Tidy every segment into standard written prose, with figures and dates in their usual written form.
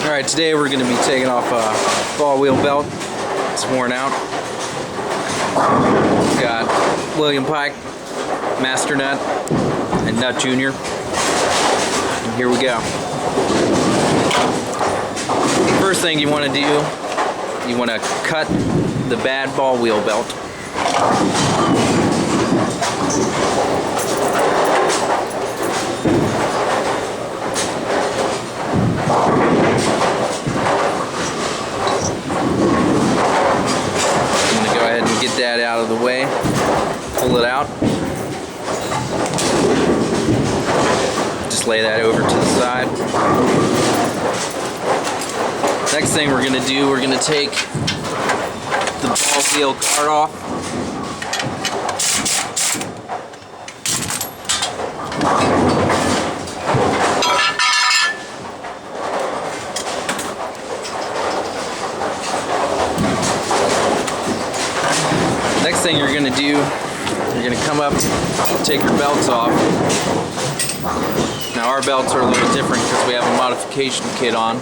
Alright, today we're going to be taking off a ball wheel belt. It's worn out. We've got William Pike, Master Nut, and Nut Jr. And here we go. First thing you want to do, you want to cut the bad ball wheel belt. Get that out of the way, pull it out, just lay that over to the side. Next thing we're going to do, we're going to take the ball wheel guard off. Next thing you're going to do, you're going to come up, take your belts off. Now our belts are a little different because we have a modification kit on.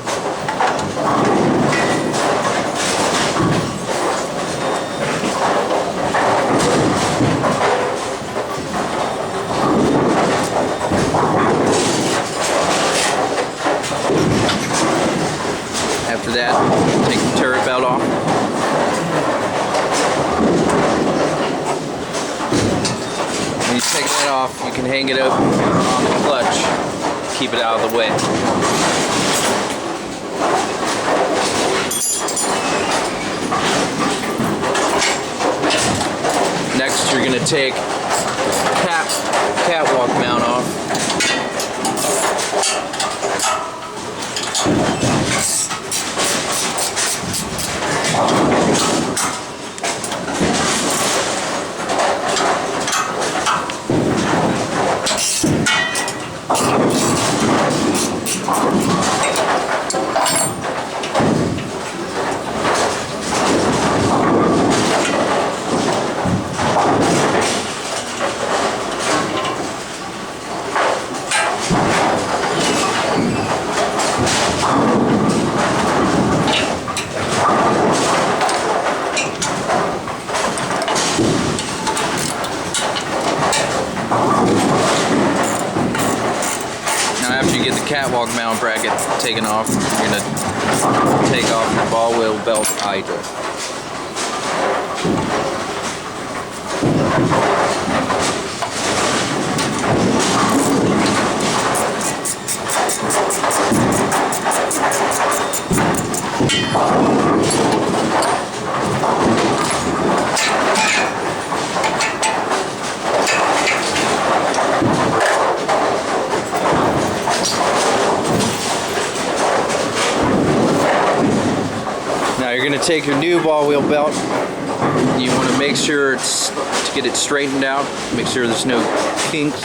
After that, take the turret belt off. When you take that off, you can hang it up on the clutch, keep it out of the way. Next, you're going to take catwalk mount off. Now after you get the catwalk mount bracket taken off, you're going to take off your ball wheel belt idler. Now you're going to take your new ball wheel belt. You want to make sure to get it straightened out. Make sure there's no kinks.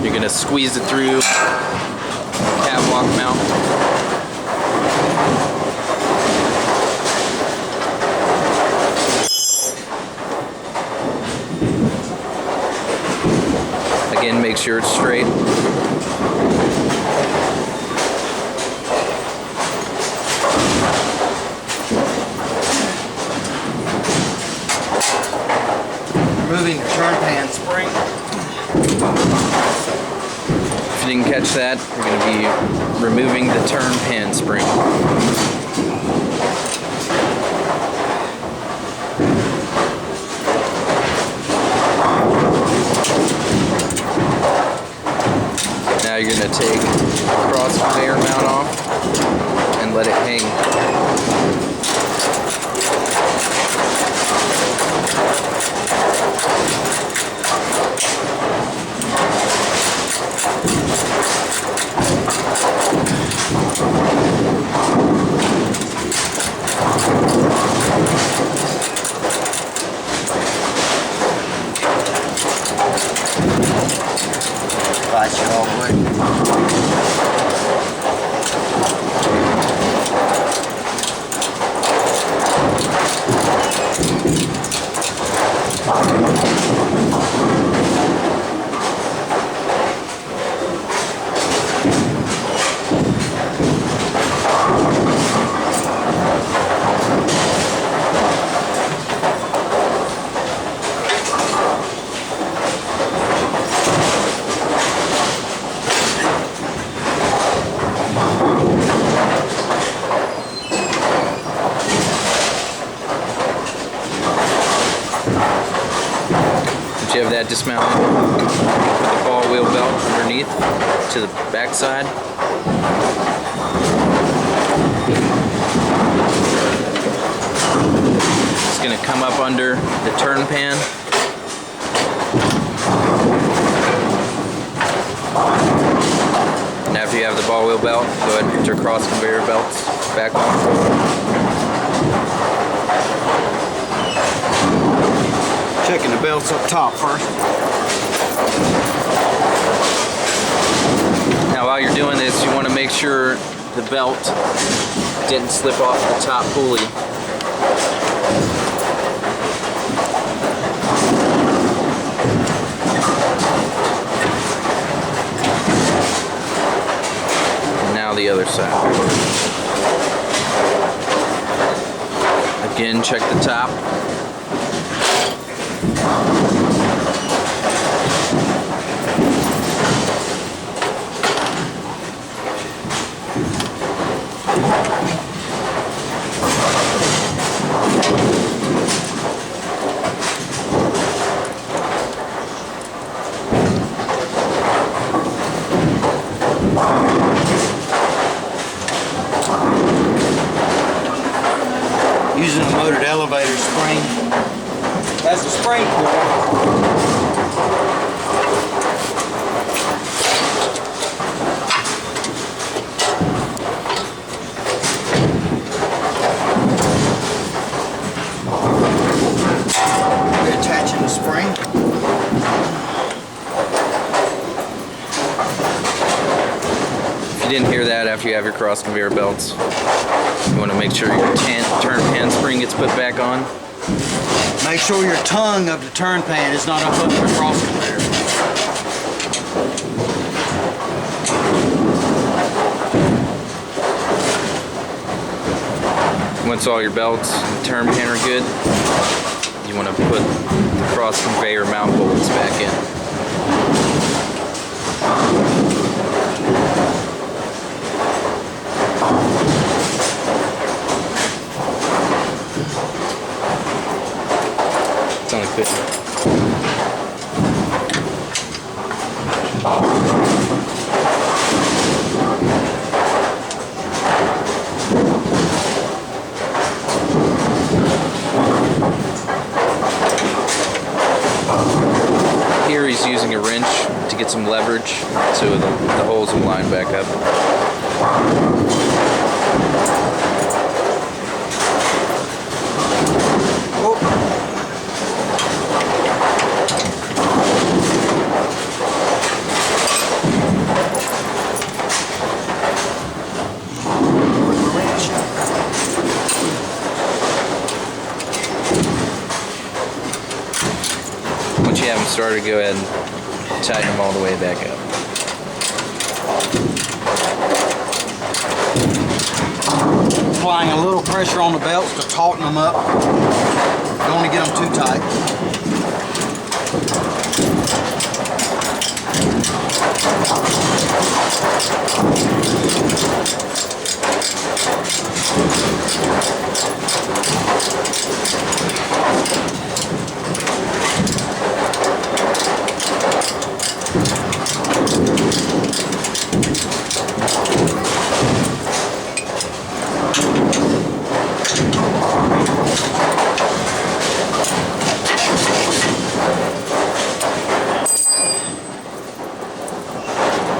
You're going to squeeze it through catwalk mount. Again, make sure it's straight. Removing your turn pan spring. If you didn't catch that, we're going to be removing the turn pan spring. Now you're going to take the cross conveyor mount off and let it hang. that dismounted. Put the ball wheel belt underneath to the back side. It's going to come up under the turn pan. And after you have the ball wheel belt, go ahead and put your cross conveyor belts back on. Checking the belts up top first. Now while you're doing this, you want to make sure the belt didn't slip off the top pulley. And now the other side. Again, check the top. Using a motored elevator spring as the spring core. Reattaching the spring. If you didn't hear that after you have your cross conveyor belts, you want to make sure your turn pan spring gets put back on. Make sure your tongue of the turn pan is not up under the cross conveyor. Once all your belts and turn pan are good, you want to put the cross conveyor mount bolts back in. It's only fitting. Here he's using a wrench to get some leverage so the holes will line back up. Once you have them started, go ahead and tighten them all the way back up. Applying a little pressure on the belts to tauten them up. Don't want to get them too tight.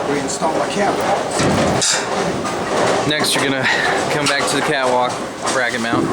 Reinstall my catwalk. Next, you're gonna come back to the catwalk bracket mount.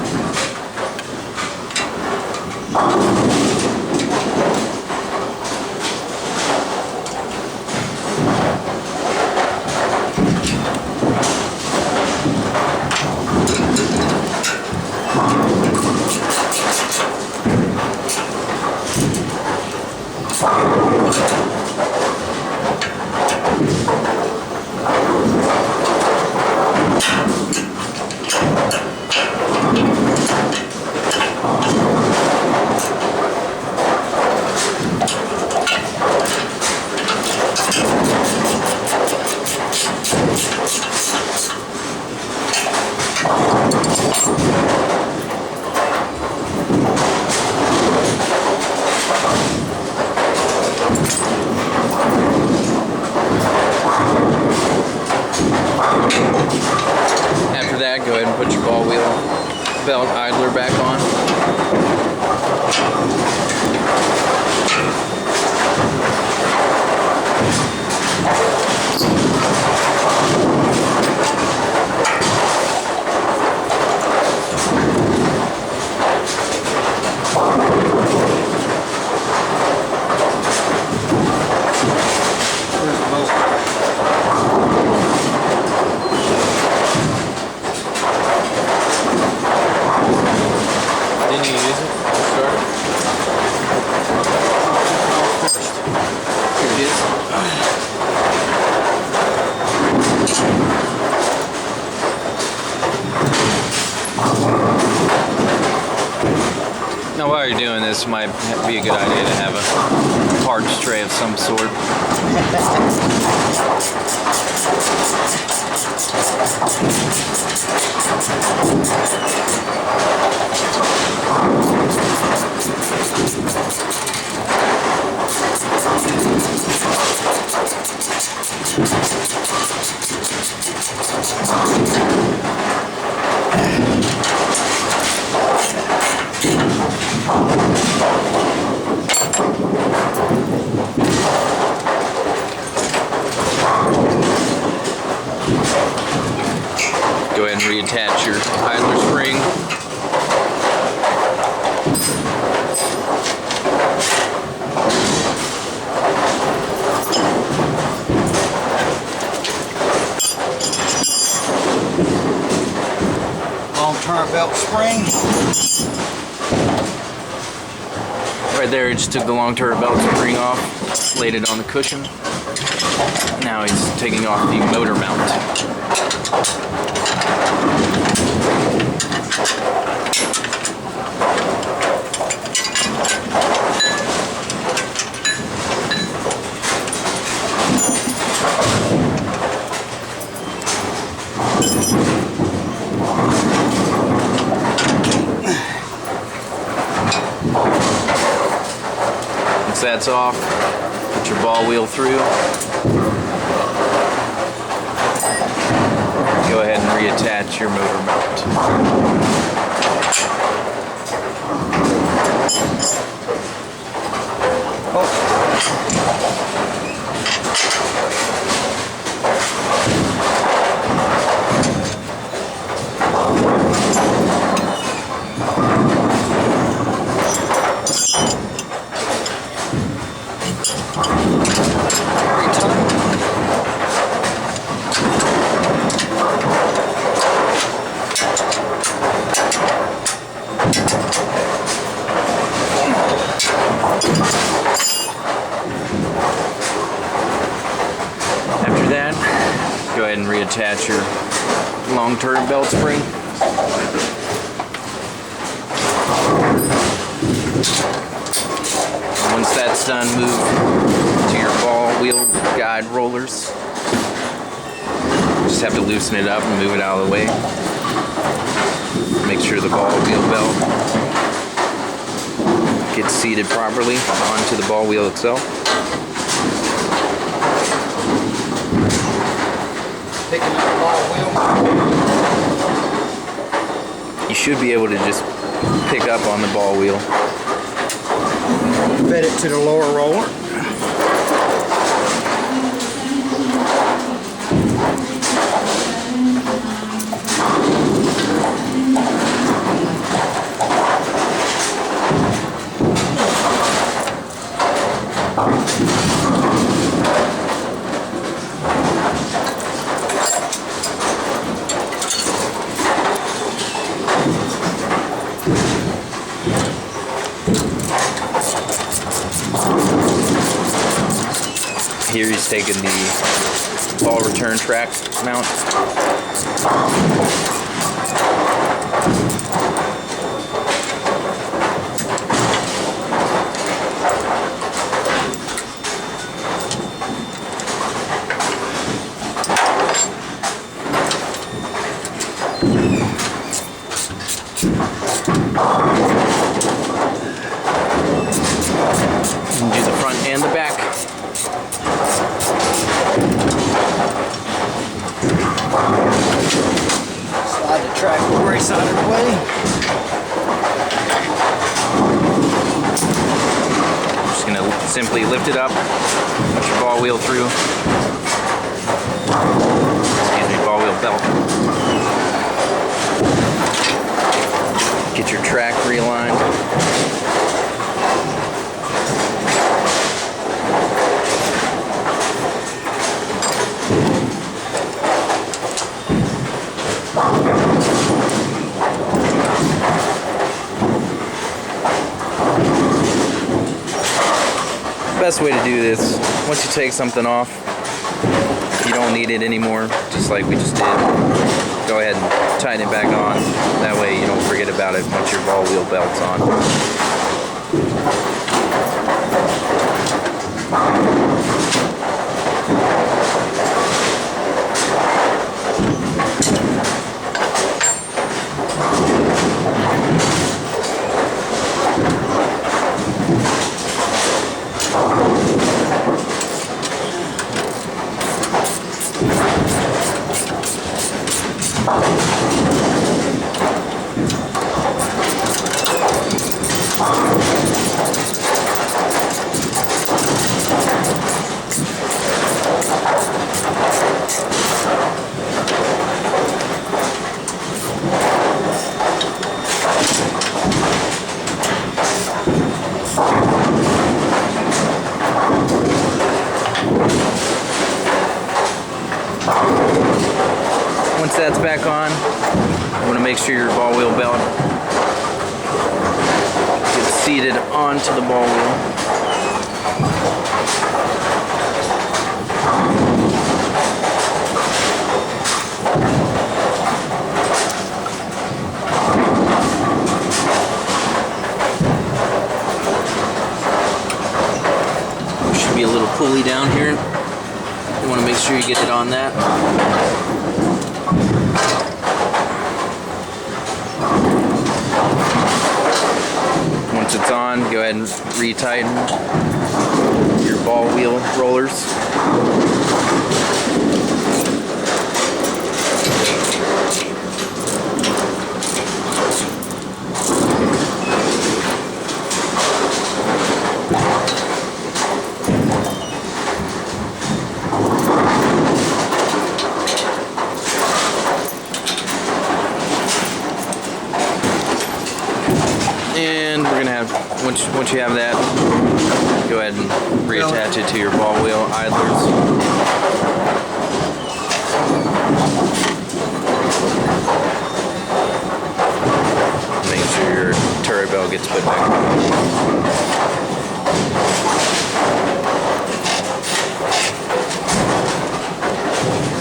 you use it? Start it. Here it is. Now while you're doing this, it might be a good idea to have a parts tray of some sort. Go ahead and reattach your idler spring. Long turn belt spring. Right there, he just took the long turret belt spring off, laid it on the cushion. Now he's taking off the motor mount. Once that's off, put your ball wheel through. Go ahead and reattach your motor mount. After that, go ahead and reattach your long turret belt spring. Once that's done, move to your ball wheel guide rollers. Just have to loosen it up and move it out of the way. Make sure the ball wheel belt gets seated properly onto the ball wheel itself. Picking up the ball wheel. You should be able to just pick up on the ball wheel. Fed it to the lower roller. Here he's taking the ball return track mount. You can do the front and the back. Slide the track race out of the way. Just gonna simply lift it up, put your ball wheel through. Excuse me, ball wheel belt. Get your track realigned. best way to do this, once you take something off, you don't need it anymore, just like we just did. Go ahead and tighten it back on. That way you don't forget about it once your ball wheel belt's on. Once that's back on, you want to make sure your ball wheel belt gets seated onto the ball wheel. There should be a little pulley down here. You want to make sure you get it on that. Once it's on, go ahead and retighten your ball wheel rollers. And we're gonna have, once you have that, go ahead and reattach it to your ball wheel idlers. Make sure your turret belt gets put back on.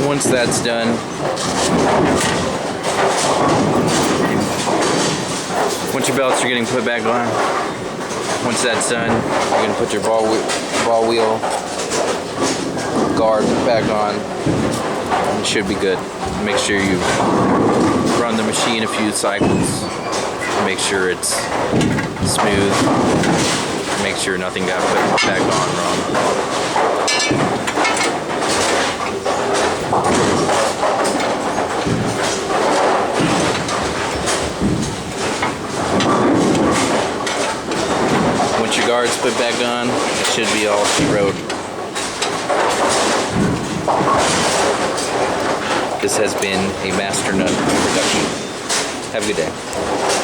Once that's done, once your belts are getting put back on, once that's done, you're going to put your ball wheel guard back on. It should be good. Make sure you run the machine a few cycles. Make sure it's smooth. Make sure nothing got put back on wrong. Once your guard's put back on, it should be all she wrote. This has been a Master Nut production. Have a good day.